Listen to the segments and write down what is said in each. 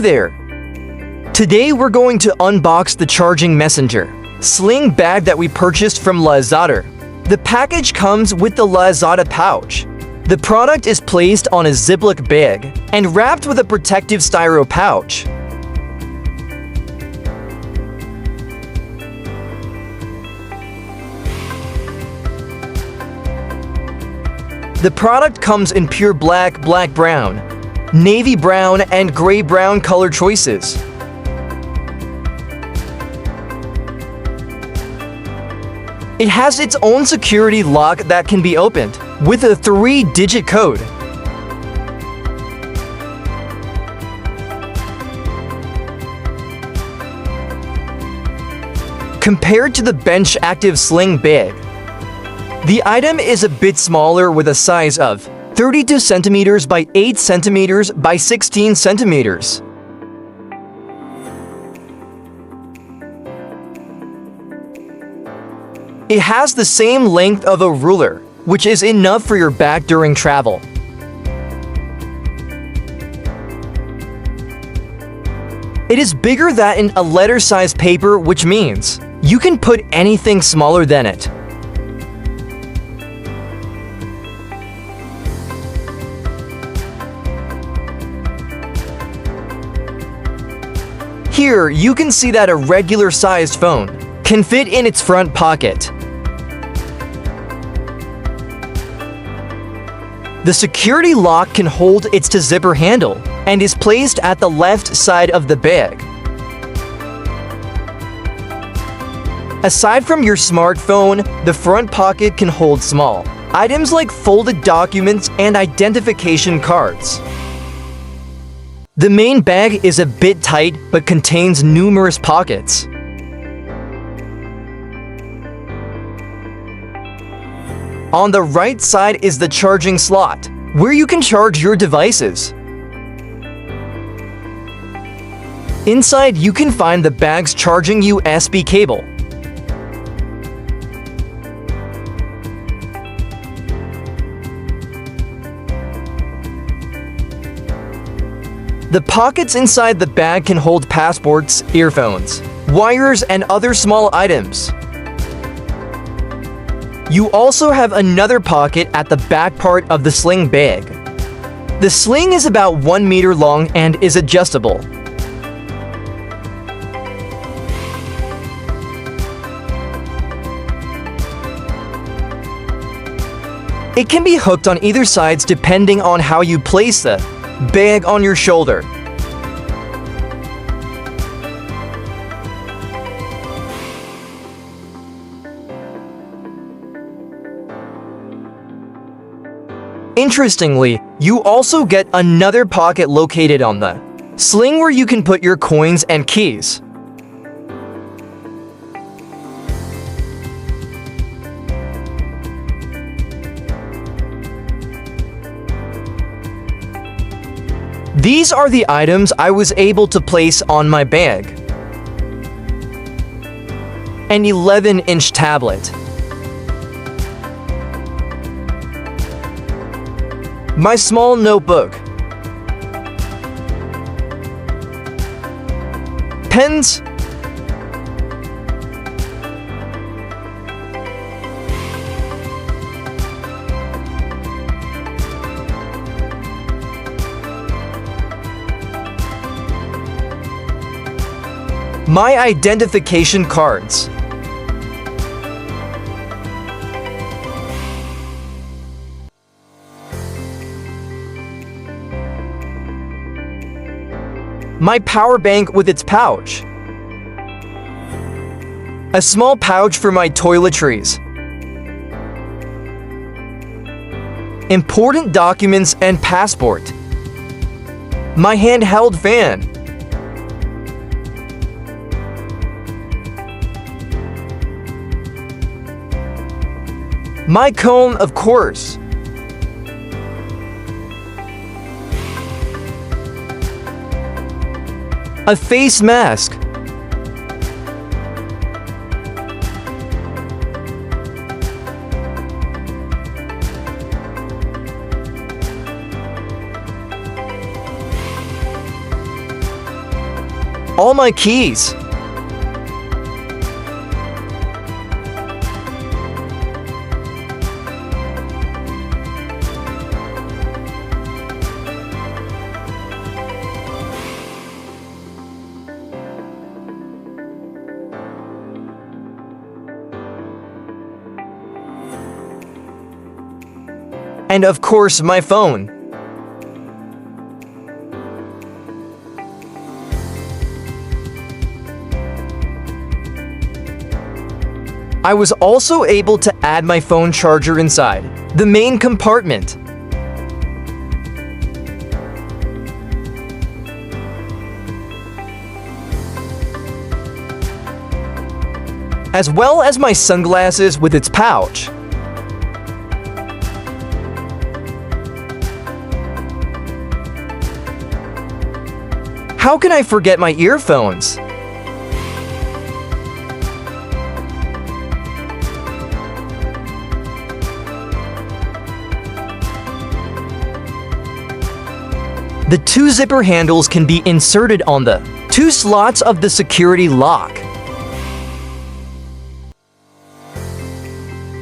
there! Today we're going to unbox the Charging Messenger Sling bag that we purchased from Lazada. The package comes with the Lazada pouch. The product is placed on a Ziploc bag and wrapped with a protective styro pouch. The product comes in pure black, black brown, navy brown, and gray brown color choices. It has its own security lock that can be opened with a 3-digit code. Compared to the Bench Active Sling bag, the item is a bit smaller with a size of 32 cm by 8 cm by 16 cm. It has the same length of a ruler, which is enough for your bag during travel. It is bigger than a letter-size paper, which means you can put anything smaller than it. Here, you can see that a regular-sized phone can fit in its front pocket. The security lock can hold its zipper handle and is placed at the left side of the bag. Aside from your smartphone, the front pocket can hold small items like folded documents and identification cards. The main bag is a bit tight but contains numerous pockets. On the right side is the charging slot, where you can charge your devices. Inside, you can find the bag's charging USB cable. The pockets inside the bag can hold passports, earphones, wires, and other small items. You also have another pocket at the back part of the Sling bag. The Sling is about 1 meter long and is adjustable. It can be hooked on either sides depending on how you place the bag on your shoulder. Interestingly, you also get another pocket located on the Sling where you can put your coins and keys. These are the items I was able to place on my bag. An 11-inch tablet. My small notebook. Pens. My identification cards. My power bank with its pouch. A small pouch for my toiletries. Important documents and passport. My handheld fan. My comb, of course. A face mask. all my keys. And of course, my phone. I was also able to add my phone charger inside the main compartment. As well as my sunglasses with its pouch. How can I forget my earphones? The two zipper handles can be inserted on the two slots of the security lock.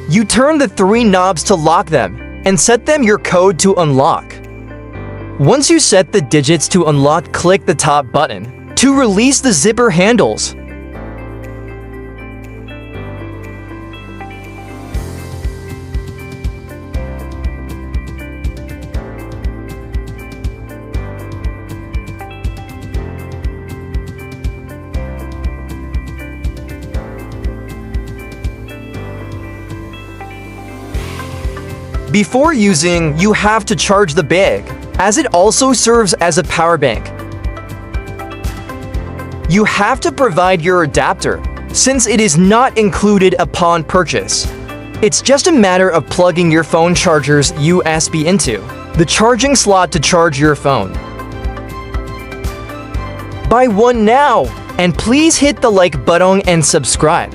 You turn the three knobs to lock them and set them your code to unlock. Once you set the digits to unlock, click the top button to release the zipper handles. Before using, you have to charge the bag, as it also serves as a power bank. You have to provide your adapter, since it is not included upon purchase. It's just a matter of plugging your phone charger's USB into the charging slot to charge your phone. Buy one now, and please hit the like button and subscribe.